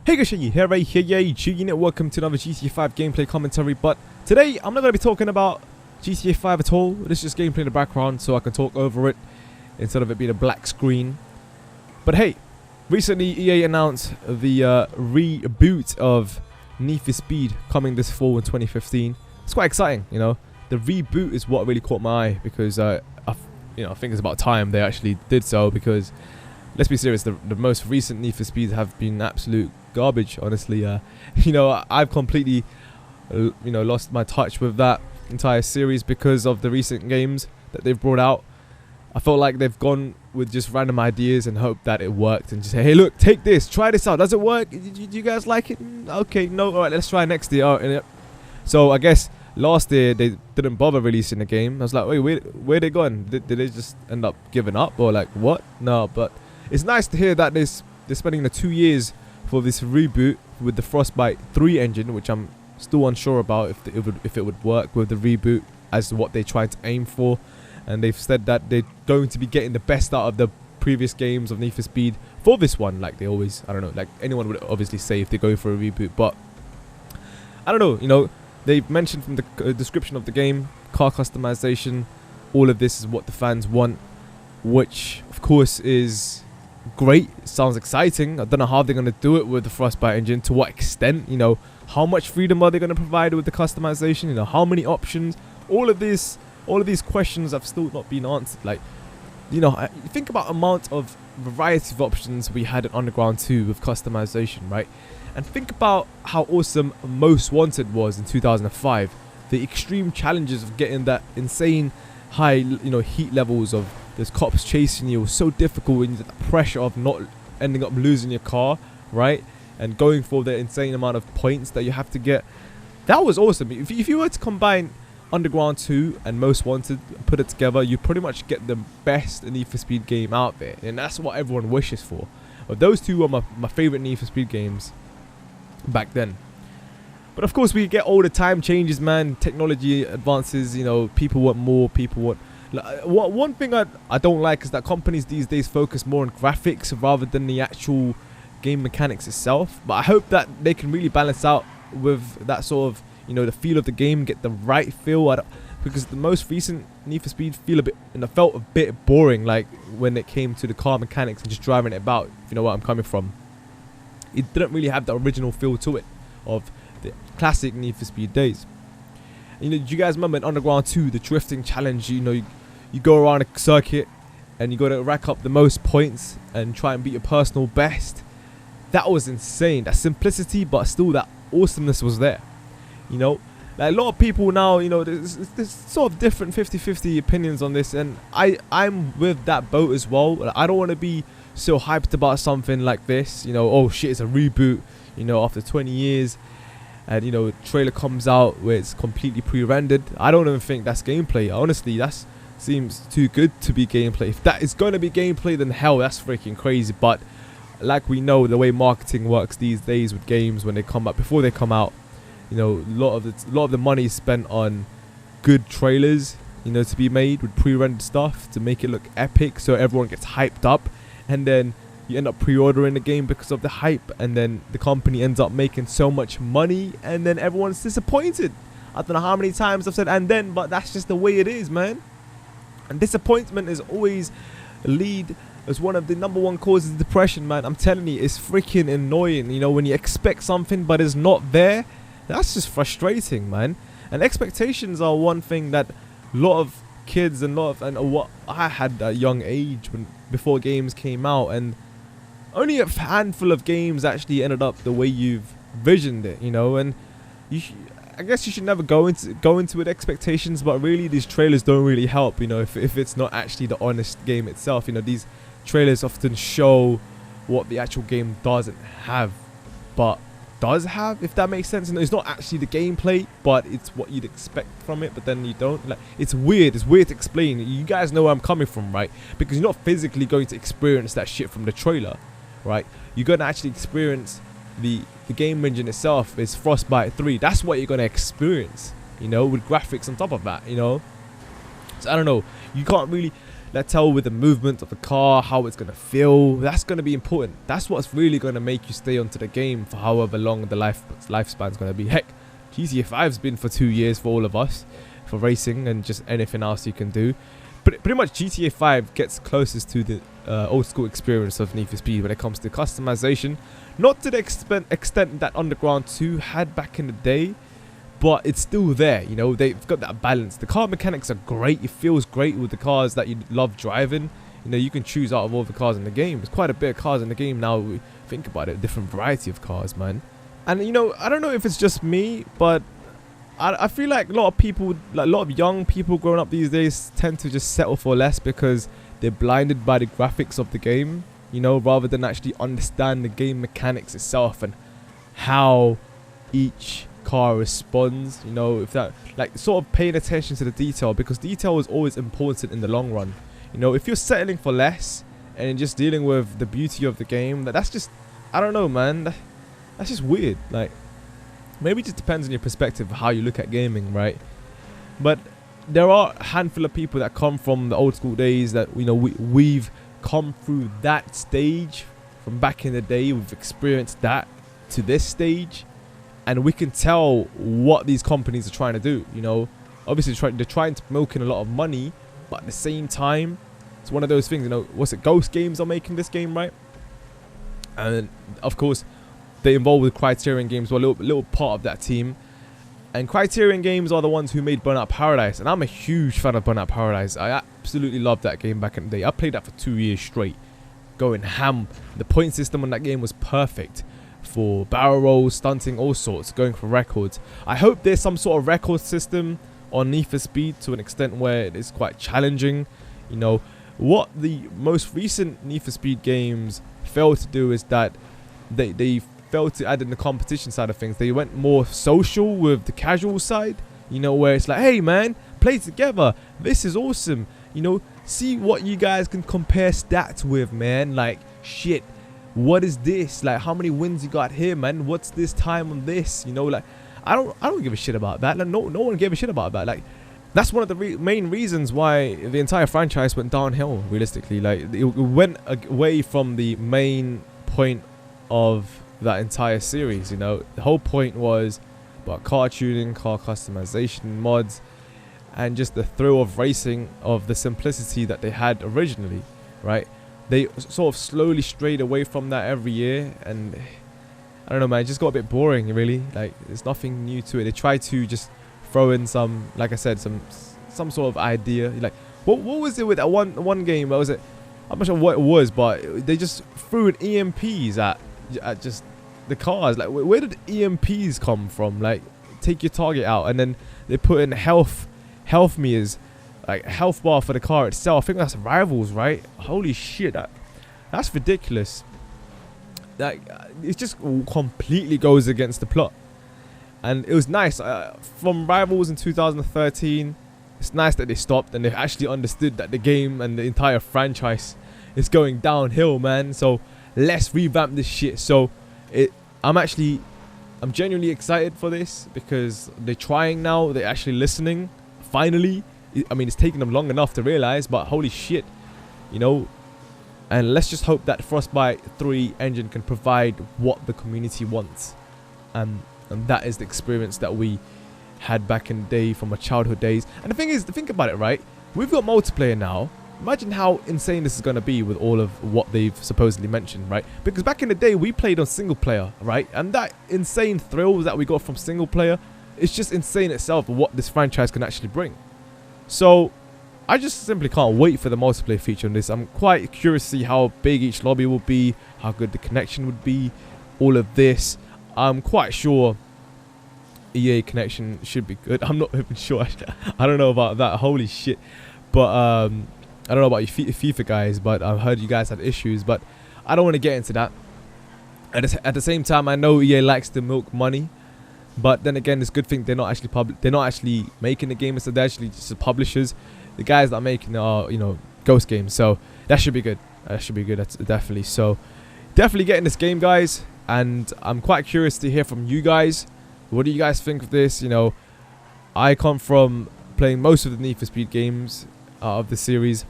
Hey guys, welcome to another GTA 5 gameplay commentary. But today I'm not going to be talking about GTA 5 at all. This is just gameplay in the background so I can talk over it instead of it being a black screen. But hey, recently EA announced the reboot of Need for Speed coming this fall in 2015. It's quite exciting, you know. The reboot is what really caught my eye because I think it's about time they actually did so, because let's be serious, the most recent Need for Speeds have been absolute garbage, honestly. I've completely lost my touch with that entire series because of the recent games that they've brought out. I felt like they've gone with just random ideas and hope that it worked and just say, hey look, take this, try this out, does it work? Do you guys like it? Okay, no, alright, let's try next year. So I guess last year they didn't bother releasing the game. I was like, wait, where they gone? Did they just end up giving up, or like what? No, but it's nice to hear that they're spending the 2 years for this reboot with the Frostbite 3 engine, which I'm still unsure about if it would work with the reboot as what they tried to aim for. And they've said that they're going to be getting the best out of the previous games of Need for Speed for this one, like they always, I don't know, like anyone would obviously say if they go for a reboot. But I don't know, they've mentioned from the description of the game, car customization, all of this is what the fans want, which of course is great. It sounds exciting. I don't know how they're going to do it with the Frostbite engine, to what extent, how much freedom are they going to provide with the customization, how many options. All of these questions have still not been answered. Like, think about amount of variety of options we had in Underground 2 with customization, right? And think about how awesome Most Wanted was in 2005. The extreme challenges of getting that insane high, heat levels of those cops chasing you was so difficult, when you get the pressure of not ending up losing your car, right? And going for the insane amount of points that you have to get. That was awesome. If you were to combine Underground 2 and Most Wanted, put it together, you pretty much get the best Need for Speed game out there. And that's what everyone wishes for. But those two are my favorite Need for Speed games back then. But of course, we get all the time changes, man. Technology advances, people want more, people want... One thing I don't like is that companies these days focus more on graphics rather than the actual game mechanics itself. But I hope that they can really balance out with that sort of, the feel of the game, get the right feel. Because the most recent Need for Speed felt a bit boring, like when it came to the car mechanics and just driving it about, if you know what I'm coming from. It didn't really have the original feel to it of the classic Need for Speed days. Do you guys remember in Underground 2, the drifting challenge? You go around a circuit and you got to rack up the most points and try and beat your personal best. That was insane. That simplicity, but still that awesomeness was there. Like a lot of people now, there's sort of different 50-50 opinions on this, and I'm with that boat as well. I don't want to be so hyped about something like this. Oh shit, it's a reboot. After 20 years. And trailer comes out where it's completely pre-rendered. I don't even think that's gameplay. Honestly, that seems too good to be gameplay. If that is going to be gameplay, then hell, that's freaking crazy. But like we know, the way marketing works these days with games, when they come out, before they come out, a lot of the money is spent on good trailers, to be made with pre-rendered stuff to make it look epic, so everyone gets hyped up, and then you end up pre-ordering the game because of the hype, and then the company ends up making so much money, and then everyone's disappointed. I don't know how many times I've said "and then," but that's just the way it is, man. And disappointment is always lead as one of the #1 causes of depression, man. I'm telling you, it's freaking annoying. When you expect something but it's not there, that's just frustrating, man. And expectations are one thing that a lot of kids and what I had at a young age before games came out, and only a handful of games actually ended up the way you've visioned it, and I guess you should never go into with expectations, but really these trailers don't really help, if it's not actually the honest game itself. These trailers often show what the actual game doesn't have, but does have, if that makes sense. It's not actually the gameplay, but it's what you'd expect from it, but then you don't. Like, it's weird to explain. You guys know where I'm coming from, right? Because you're not physically going to experience that shit from the trailer, right? You're going to actually experience the game engine itself. Is Frostbite 3. That's what you're going to experience, with graphics on top of that, So I don't know. You can't really, Let's tell with the movement of the car, how it's going to feel. That's going to be important. That's what's really going to make you stay onto the game for however long the lifespan's going to be. Heck, GTA 5's been for 2 years for all of us, for racing and just anything else you can do. But pretty much GTA 5 gets closest to the old school experience of Need for Speed when it comes to customization. Not to the extent that Underground 2 had back in the day, but it's still there. You know, they've got that balance. The car mechanics are great. It feels great with the cars that you love driving. You know, you can choose out of all the cars in the game. There's quite a bit of cars in the game now. We think about it, different variety of cars, man. And you know, I don't know if it's just me, but I feel like a lot of people, like a lot of young people growing up these days, tend to just settle for less because they're blinded by the graphics of the game, you know, rather than actually understand the game mechanics itself and how each car responds. You know, if that, like, sort of paying attention to the detail, because detail is always important in the long run. You know, if you're settling for less and just dealing with the beauty of the game, that's just, I don't know, man. That's just weird. Like, maybe it just depends on your perspective of how you look at gaming, right? But there are a handful of people that come from the old school days that, you know, we've come through that stage from back in the day. We've experienced that to this stage, and we can tell what these companies are trying to do. You know, obviously they're trying to milk in a lot of money, but at the same time, it's one of those things. You know, what's it? Ghost Games are making this game, right? And of course, they involved with Criterion Games, were a little part of that team. And Criterion Games are the ones who made Burnout Paradise, and I'm a huge fan of Burnout Paradise. I absolutely loved that game back in the day. I played that for 2 years straight, going ham. The point system on that game was perfect for barrel rolls, stunting, all sorts, going for records. I hope there's some sort of record system on Need for Speed to an extent where it is quite challenging. You know, what the most recent Need for Speed games failed to do is that they failed to add in the competition side of things. They went more social with the casual side, you know, where it's like, hey man, play together, this is awesome, you know, see what you guys can compare stats with, man. Like, shit, what is this? Like, how many wins you got here, man? What's this time on this? You know, like, I don't give a shit about that. Like, no one gave a shit about that. Like, that's one of the main reasons why the entire franchise went downhill, realistically. Like, it went away from the main point of that entire series. You know, the whole point was about car tuning, car customization, mods, and just the thrill of racing, of the simplicity that they had originally, right? They sort of slowly strayed away from that every year, and I don't know, man, it just got a bit boring, really. Like, there's nothing new to it. They tried to just throw in some, like I said, some sort of idea. Like, what was it with that one game? What was it? I'm not sure what it was, but they just threw in EMPs at just the cars. Like, where did EMPs come from? Like, take your target out, and then they put in health meters, like a health bar for the car itself. I think that's Rivals, right? Holy shit, that's ridiculous. Like, it just completely goes against the plot. And it was nice from Rivals in 2013. It's nice that they stopped and they've actually understood that the game and the entire franchise is going downhill, man. So let's revamp this shit. So I'm genuinely excited for this, because they're trying now. They're actually listening. Finally, I mean, it's taken them long enough to realize, but holy shit, you know. And let's just hope that Frostbite 3 engine can provide what the community wants, and that is the experience that we had back in the day from our childhood days. And the thing is, think about it, right? We've got multiplayer now. Imagine how insane this is going to be with all of what they've supposedly mentioned, right? Because back in the day, we played on single player, right? And that insane thrill that we got from single player, it's just insane itself of what this franchise can actually bring. So I just simply can't wait for the multiplayer feature on this. I'm quite curious to see how big each lobby will be, how good the connection would be, all of this. I'm quite sure EA connection should be good. I'm not even sure. I don't know about that. Holy shit. But I don't know about you FIFA guys, but I've heard you guys had issues. But I don't want to get into that. At the same time, I know EA likes to milk money. But then again, it's a good thing they're not actually making the game. So they're actually just the publishers. The guys that are making are, you know, Ghost Games. So that should be good. That should be good. That's definitely. So definitely getting this game, guys. And I'm quite curious to hear from you guys. What do you guys think of this? You know, I come from playing most of the Need for Speed games of the series,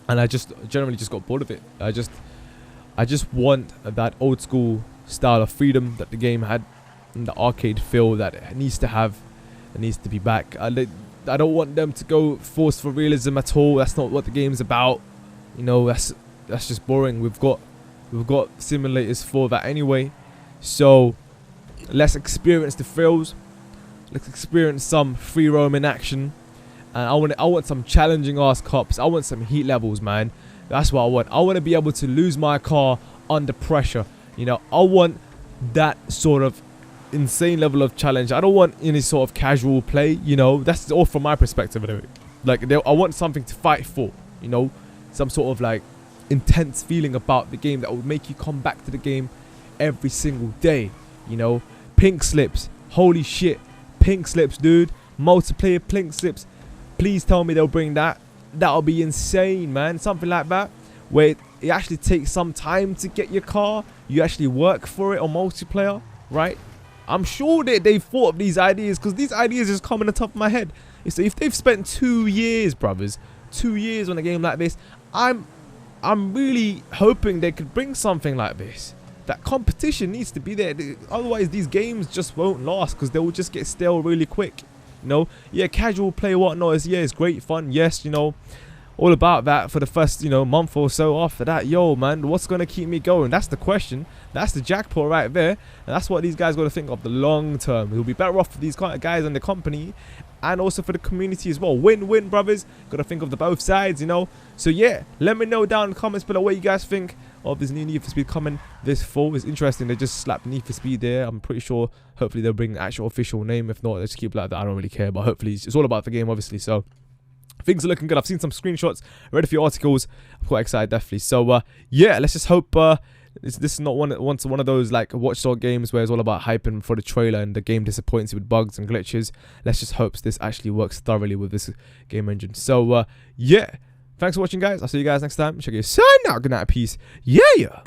and I just generally just got bored of it. I just want that old school style of freedom that the game had, and the arcade feel that it needs to have. It needs to be back. I don't want them to go force for realism at all. That's not what the game's about. You know, that's just boring. We've got simulators for that anyway. So let's experience the thrills. Let's experience some free roaming action. And I want some challenging ass cops. I want some heat levels, man. That's what I want. I want to be able to lose my car under pressure. You know, I want that sort of insane level of challenge. I don't want any sort of casual play. You know, that's all from my perspective anyway. Like, I want something to fight for. You know, some sort of like intense feeling about the game that will make you come back to the game every single day. You know, pink slips. Holy shit, pink slips, dude. Multiplayer pink slips. Please tell me they'll bring that. That'll be insane, man. Something like that, where it actually takes some time to get your car. You actually work for it on multiplayer, right? I'm sure that they've thought of these ideas, because these ideas just come in the top of my head. So if they've spent 2 years, brothers, 2 years on a game like this, I'm really hoping they could bring something like this. That competition needs to be there. Otherwise, these games just won't last, because they will just get stale really quick. You know, yeah, casual play, whatnot is, yeah, it's great fun. Yes, you know, all about that for the first, you know, month or so. After that, yo, man, what's gonna keep me going? That's the question. That's the jackpot right there. And that's what these guys got to think of, the long term. It'll be better off for these kind of guys and the company, and also for the community as well. Win-win, brothers. Got to think of the both sides, you know. So yeah, let me know down in the comments below what you guys think of this new Need for Speed coming this fall. It's interesting, they just slapped Need for Speed there. I'm pretty sure hopefully they'll bring the actual official name. If not, they just keep it like that. I don't really care, but hopefully it's all about the game, obviously. So things are looking good. I've seen some screenshots, read a few articles. I'm quite excited, definitely. So yeah, let's just hope this is not one of those like watchdog games where it's all about hyping for the trailer and the game disappoints you with bugs and glitches. Let's just hope this actually works thoroughly with this game engine. So yeah, thanks for watching, guys. I'll see you guys next time. Check your sign out. Good night, peace. Yeah.